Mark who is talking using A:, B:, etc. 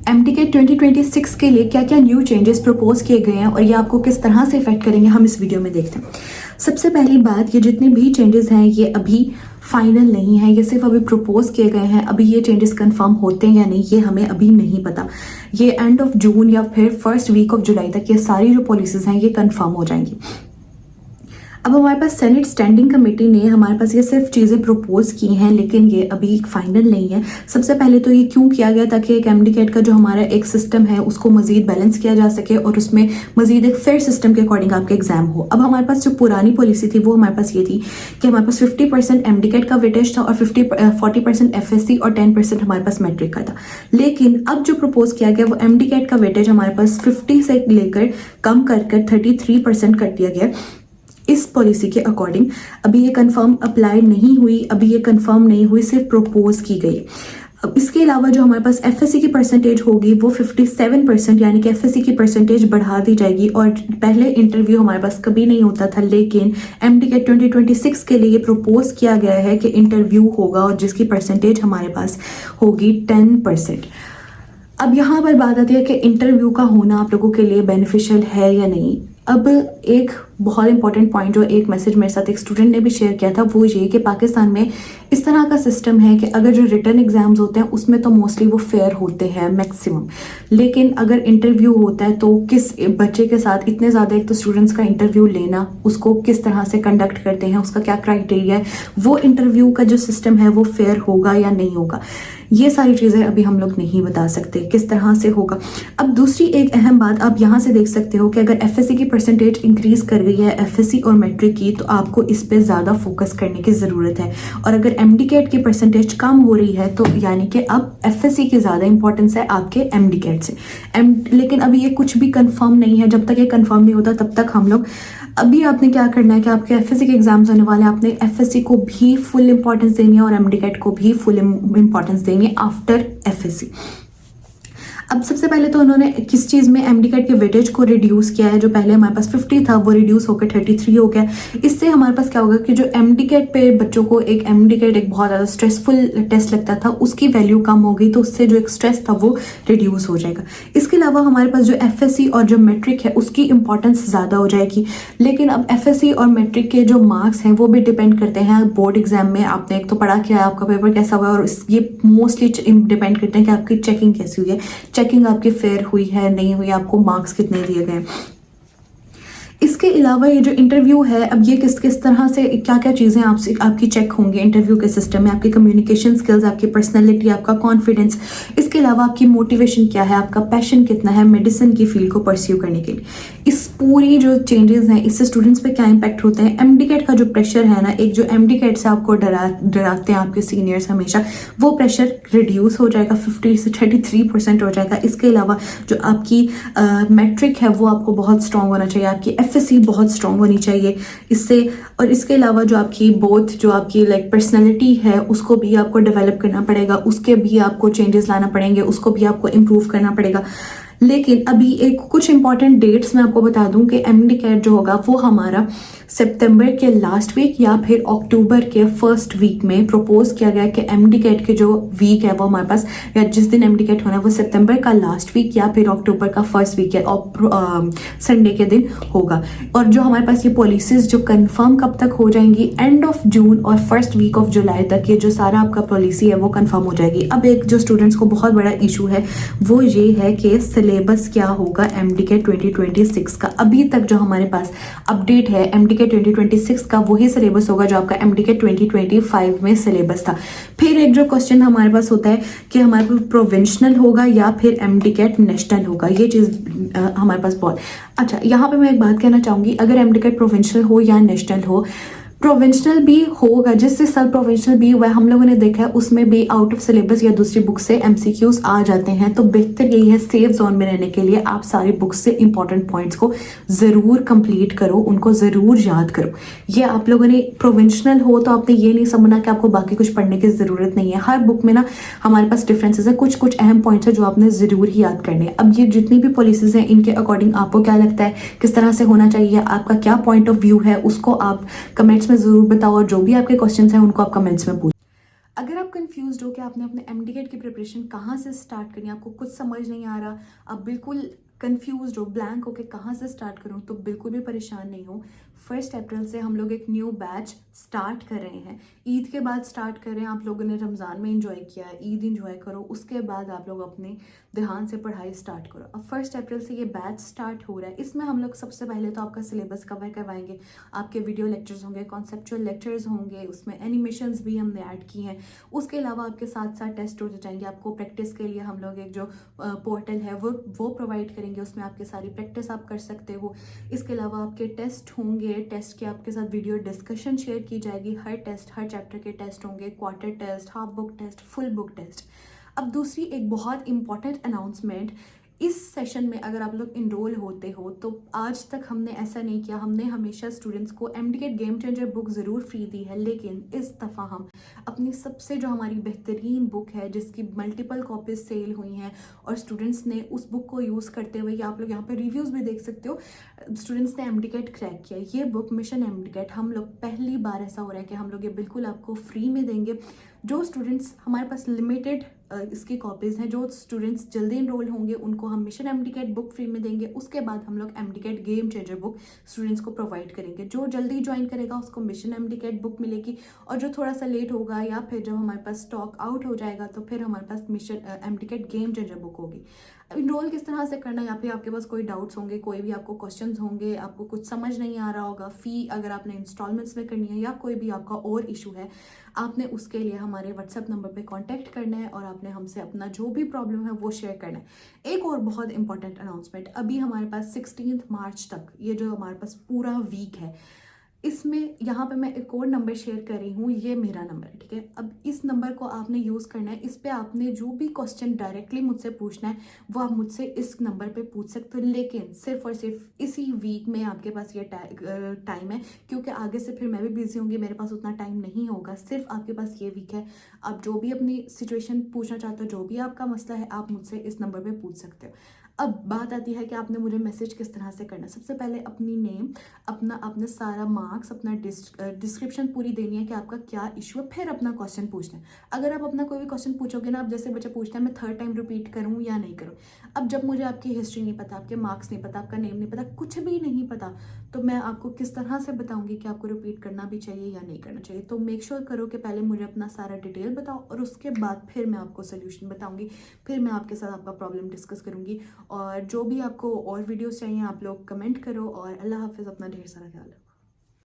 A: एमटीकेट 2026 के लिए क्या क्या न्यू चेंजेस प्रपोज किए गए हैं और ये आपको किस तरह से इफेक्ट करेंगे हम इस वीडियो में देखते हैं। सबसे पहली बात, ये जितने भी चेंजेस हैं ये अभी फाइनल नहीं है, ये सिर्फ अभी प्रपोज किए गए हैं। अभी ये चेंजेस कंफर्म होते हैं या नहीं ये हमें अभी नहीं पता। ये एंड ऑफ जून या फिर फर्स्ट वीक ऑफ जुलाई तक ये सारी जो पॉलिसीज हैं ये कंफर्म हो जाएंगी। अब हमारे पास सेनेट स्टैंडिंग कमेटी ने हमारे पास ये सिर्फ चीज़ें प्रपोज की हैं, लेकिन ये अभी फाइनल नहीं है। सबसे पहले तो ये क्यों किया गया, ताकि एक एमडीकेट का जो हमारा एक सिस्टम है उसको मजीद बैलेंस किया जा सके और उसमें मजीद एक फेयर सिस्टम के अकॉर्डिंग आपके एग्जाम हो। अब हमारे पास जो पुरानी पॉलिसी थी वो हमारे पास ये थी कि हमारे पास 50% एमडीकेट का वेटेज था और 40% एफएससी और 10% हमारे पास मैट्रिक का था। लेकिन अब जो प्रपोज किया गया वो एमडीकेट का वेटेज हमारे पास 50 से लेकर कम कर 33% कर दिया गया इस पॉलिसी के अकॉर्डिंग। अभी ये कंफर्म अप्लाई नहीं हुई, अभी ये कंफर्म नहीं हुई, सिर्फ प्रपोज की गई। अब इसके अलावा जो हमारे पास एफएससी की परसेंटेज होगी वो 57%, यानी कि एफएससी की परसेंटेज बढ़ा दी जाएगी। और पहले इंटरव्यू हमारे पास कभी नहीं होता था, लेकिन एमटीकेट 2026 के लिए प्रपोज किया गया है कि इंटरव्यू होगा और जिसकी परसेंटेज हमारे पास होगी 10%। अब यहाँ पर बात आती है कि इंटरव्यू का होना आप लोगों के लिए बेनिफिशियल है या नहीं। अब एक बहुत इंपॉर्टेंट पॉइंट जो एक मैसेज मेरे साथ एक स्टूडेंट ने भी शेयर किया था वो ये कि पाकिस्तान में इस तरह का सिस्टम है कि अगर जो रिटर्न एग्जाम्स होते हैं उसमें तो मोस्टली वो फेयर होते हैं मैक्सिमम, लेकिन अगर इंटरव्यू होता है तो किस बच्चे के साथ इतने ज़्यादा एक तो स्टूडेंट्स का इंटरव्यू लेना, उसको किस तरह से कंडक्ट करते हैं, उसका क्या क्राइटेरिया है, वो इंटरव्यू का जो सिस्टम है वो फेयर होगा या नहीं होगा, ये सारी चीज़ें अभी हम लोग नहीं बता सकते किस तरह से होगा। अब दूसरी एक अहम बात आप यहाँ से देख सकते हो कि अगर एफएससी की परसेंटेज इंक्रीज कर गई है एफएससी और मैट्रिक की, तो आपको इस पे ज़्यादा फोकस करने की ज़रूरत है। और अगर एमडीकेट की परसेंटेज कम हो रही है तो यानी कि अब एफएससी की ज़्यादा इंपॉर्टेंस है आपके एमडीकेट से। लेकिन अभी ये कुछ भी कंफर्म नहीं है, जब तक ये कंफर्म नहीं होता तब तक हम लोग अभी आपने क्या करना है कि आपके एफएससी के एग्जाम्स होने वाले हैं, आपने एफएससी को भी फुल इंपॉर्टेंस देनी है और एमडीकेट को भी फुल इंपॉर्टेंस देनी है आफ्टर एफएससी। अब सबसे पहले तो उन्होंने किस चीज़ में एमडीकेट के वेटेज को रिड्यूस किया है, जो पहले हमारे पास 50 था वो रिड्यूस होकर 33 हो गया। इससे हमारे पास क्या होगा कि जो एमडीकेट पे बच्चों को एक एमडीकेट एक बहुत ज़्यादा स्ट्रेसफुल टेस्ट लगता था उसकी वैल्यू कम हो गई, तो उससे जो एक स्ट्रेस था वो रिड्यूस हो जाएगा। इसके अलावा हमारे पास जो एफएससी और जो मैट्रिक है उसकी इंपॉर्टेंस ज़्यादा हो जाएगी। लेकिन अब एफएससी और मैट्रिक के जो मार्क्स हैं वो भी डिपेंड करते हैं बोर्ड एग्जाम में आपने एक तो पढ़ा क्या है, आपका पेपर कैसा हुआ, और ये मोस्टली डिपेंड करते हैं कि आपकी चेकिंग कैसी हुई है, चेकिंग आपकी फेयर हुई है नहीं हुई, आपको मार्क्स कितने दिए गए। इसके अलावा ये जो इंटरव्यू है अब ये किस किस तरह से क्या क्या चीज़ें आपकी चेक होंगी इंटरव्यू के सिस्टम में, आपकी कम्युनिकेशन स्किल्स, आपकी पर्सनैलिटी, आपका कॉन्फिडेंस, इसके अलावा आपकी मोटिवेशन क्या है, आपका पैशन कितना है मेडिसिन की फील्ड को परस्यू करने के लिए। इस पूरी जो चेंजेस हैं इससे स्टूडेंट्स पे क्या इम्पैक्ट होते हैं। एमडीकेट का जो प्रेशर है ना, एक जो एमडीकेट से आपको डराते हैं आपके सीनियर्स हमेशा, वो प्रेशर रिड्यूस हो जाएगा, 50 से 33% हो जाएगा। इसके अलावा जो आपकी मैट्रिक है वो आपको बहुत स्ट्रॉन्ग होना चाहिए, आपकी एफएससी बहुत स्ट्रॉन्ग होनी चाहिए इससे। और इसके अलावा जो आपकी जो आपकी पर्सनैलिटी है उसको भी आपको डेवलप करना पड़ेगा, उसके भी आपको चेंजेस लाना पड़ेंगे, उसको भी आपको इम्प्रूव करना पड़ेगा। लेकिन अभी एक कुछ इंपॉर्टेंट डेट्स मैं आपको बता दूं कि एमडीकेट जो होगा वो हमारा सितंबर के लास्ट वीक या फिर अक्टूबर के फर्स्ट वीक में प्रपोज किया गया कि एमडीकेट के जो वीक है वो हमारे पास, या जिस दिन एमडीकेट होना है वो सितंबर का लास्ट वीक या फिर अक्टूबर का फर्स्ट वीक है और संडे के दिन होगा। और जो हमारे पास ये पॉलिसीज जो कंफर्म कब तक हो जाएंगी, एंड ऑफ जून और फर्स्ट वीक ऑफ जुलाई तक ये जो सारा आपका पॉलिसी है वो कंफर्म हो जाएगी। अब एक जो स्टूडेंट्स को बहुत बड़ा इशू है वो ये है कि सिलेबस क्या होगा एमडीकेट 2026 का। अभी तक जो हमारे पास अपडेट है एमडीकेट 2026 का वही सिलेबस होगा जो आपका एमडीकेट 2025 में सिलेबस था। फिर एक जो क्वेश्चन हमारे पास होता है कि हमारे पास प्रोविंशनल होगा या फिर एमडीकेट नेशनल होगा, ये चीज़ हमारे पास बहुत अच्छा। यहाँ पे मैं एक बात कहना चाहूँगी, अगर एमडीकेट प्रोविंशनल हो या नेशनल हो, प्रोविंशनल भी होगा, जिससे सब प्रोविंशनल भी हुआ है हम लोगों ने देखा है उसमें भी आउट ऑफ सिलेबस या दूसरी बुक से एमसीक्यूज आ जाते हैं। तो बेहतर यही है सेफ जोन में रहने के लिए आप सारी बुक्स से इंपॉर्टेंट पॉइंट्स को ज़रूर कंप्लीट करो, उनको ज़रूर याद करो। ये आप लोगों ने प्रोविंशनल हो तो आपने ये नहीं समझना कि आपको बाकी कुछ पढ़ने की ज़रूरत नहीं है। हर बुक में ना हमारे पास डिफरेंसेस है, कुछ कुछ अहम पॉइंट्स है जो आपने ज़रूर ही याद करने हैं। अब ये जितनी भी पॉलिसीज़ हैं इनके अकॉर्डिंग आपको क्या लगता है किस तरह से होना चाहिए, आपका क्या पॉइंट ऑफ व्यू है, उसको आप कमेंट्स में ज़रूर बताओ, और जो भी आपके क्वेश्चंस हैं उनको आप कमेंट्स में पूछो। अगर आप कंफ्यूज्ड हो कि आपने अपने एमडीकेट की प्रिपरेशन कहाँ से स्टार्ट करनी है, आपको कुछ समझ नहीं आ रहा, आप बिल्कुल कंफ्यूज्ड हो, ब्लैंक हो कि कहाँ से स्टार्ट करूँ, तो बिल्कुल भी परेशान नहीं हो। 1 अप्रैल से हम लोग एक न्यू बैच स्टार्ट कर रहे हैं। ईद के बाद स्टार्ट कर रहे हैं। आप लोगों ने रमज़ान में इंजॉय किया है, ईद इंजॉय करो, उसके बाद आप लोग अपने ध्यान से पढ़ाई स्टार्ट करो। अब 1 अप्रैल से ये बैच स्टार्ट हो रहा है। इसमें हम लोग सबसे पहले तो आपका सिलेबस कवर करवाएंगे, आपके वीडियो लेक्चर्स होंगे, कॉन्सेप्चुअल लेक्चर्स होंगे, उसमें एनिमेशंस भी हमने ऐड की हैं। उसके अलावा आपके साथ साथ टेस्ट होते जाएंगे। आपको प्रैक्टिस के लिए हम लोग एक जो पोर्टल है वो प्रोवाइड करेंगे, उसमें आपके सारी प्रैक्टिस आप कर सकते हो। इसके अलावा आपके टेस्ट होंगे, टेस्ट के आपके साथ वीडियो डिस्कशन शेयर की जाएगी। हर टेस्ट, हर चैप्टर के टेस्ट होंगे, quarter test, half book test, full book test. अब दूसरी एक बहुत इंपॉर्टेंट अनाउंसमेंट, इस सेशन में अगर आप लोग इनरोल होते हो तो आज तक हमने ऐसा नहीं किया, हमने हमेशा स्टूडेंट्स को एमडीकेट गेम चेंजर बुक ज़रूर फ्री दी है, लेकिन इस दफ़ा हम अपनी सबसे जो हमारी बेहतरीन बुक है जिसकी मल्टीपल कॉपीज सेल हुई हैं और स्टूडेंट्स ने उस बुक को यूज़ करते हुए, आप लोग यहाँ पर रिव्यूज़ भी देख सकते हो, स्टूडेंट्स ने एमडीकेट क्रैक किया। ये बुक मिशन एमडीकेट हम लोग पहली बार ऐसा हो रहा है कि हम लोग ये बिल्कुल आपको फ्री में देंगे। जो स्टूडेंट्स, हमारे पास लिमिटेड इसकी कॉपीज़ हैं, जो स्टूडेंट्स जल्दी इनरोल होंगे उनको हम मिशन एमडीकेट बुक फ्री में देंगे। उसके बाद हम लोग MDCAT game changer book students को प्रोवाइड करेंगे। जो जल्दी ज्वाइन करेगा उसको मिशन एमडीकेट बुक मिलेगी, और जो थोड़ा सा लेट होगा या फिर जब हमारे पास स्टॉक आउट हो जाएगा तो फिर हमारे पास मिशन एमडीकेट गेम चेंजर बुक होगी। इनरोल किस तरह से करना है, या फिर आपके पास कोई डाउट्स होंगे, कोई भी आपको क्वेश्चंस होंगे, आपको कुछ समझ नहीं आ रहा होगा, फ़ी अगर आपने इंस्टॉलमेंट्स में करनी है या कोई भी आपका और इशू है, आपने उसके लिए हमारे व्हाट्सएप नंबर पे कांटेक्ट करना है और आपने हमसे अपना जो भी प्रॉब्लम है वो शेयर करना है। एक और बहुत इंपॉर्टेंट अनाउंसमेंट, अभी हमारे पास 16 मार्च तक ये जो हमारे पास पूरा वीक है, इसमें यहाँ पे मैं एक और नंबर शेयर कर रही हूँ, ये मेरा नंबर है, ठीक है। अब इस नंबर को आपने यूज़ करना है, इस पे आपने जो भी क्वेश्चन डायरेक्टली मुझसे पूछना है वो आप मुझसे इस नंबर पे पूछ सकते हो, लेकिन सिर्फ और सिर्फ इसी वीक में आपके पास ये टाइम है, क्योंकि आगे से फिर मैं भी बिजी होंगी, मेरे पास उतना टाइम नहीं होगा। सिर्फ आपके पास ये वीक है। आप जो भी अपनी सिचुएशन पूछना चाहते हो, जो भी आपका मसला है, आप मुझसे इस नंबर पर पूछ सकते हो। अब बात आती है कि आपने मुझे मैसेज किस तरह से करना है। सबसे पहले अपनी नेम, आपने सारा मार्क्स, अपना डिस्क्रिप्शन पूरी देनी है कि आपका क्या इशू है, फिर अपना क्वेश्चन पूछना है। अगर आप अपना कोई भी क्वेश्चन पूछोगे ना, आप जैसे बच्चे पूछते हैं मैं 3rd टाइम रिपीट करूँ या नहीं करूँ, अब जब मुझे आपकी हिस्ट्री नहीं पता, आपके मार्क्स नहीं पता, आपका नेम नहीं पता, कुछ भी नहीं पता, तो मैं आपको किस तरह से बताऊंगी कि आपको रिपीट करना भी चाहिए या नहीं करना चाहिए। तो मेक श्योर करो कि पहले मुझे अपना सारा डिटेल बताओ और उसके बाद फिर मैं आपको सोल्यूशन बताऊंगी, फिर मैं आपके साथ आपका प्रॉब्लम डिस्कस करूंगी। और जो भी आपको और वीडियोस चाहिए आप लोग कमेंट करो, और अल्लाह हाफिज़, अपना ढेर सारा ख्याल रखो।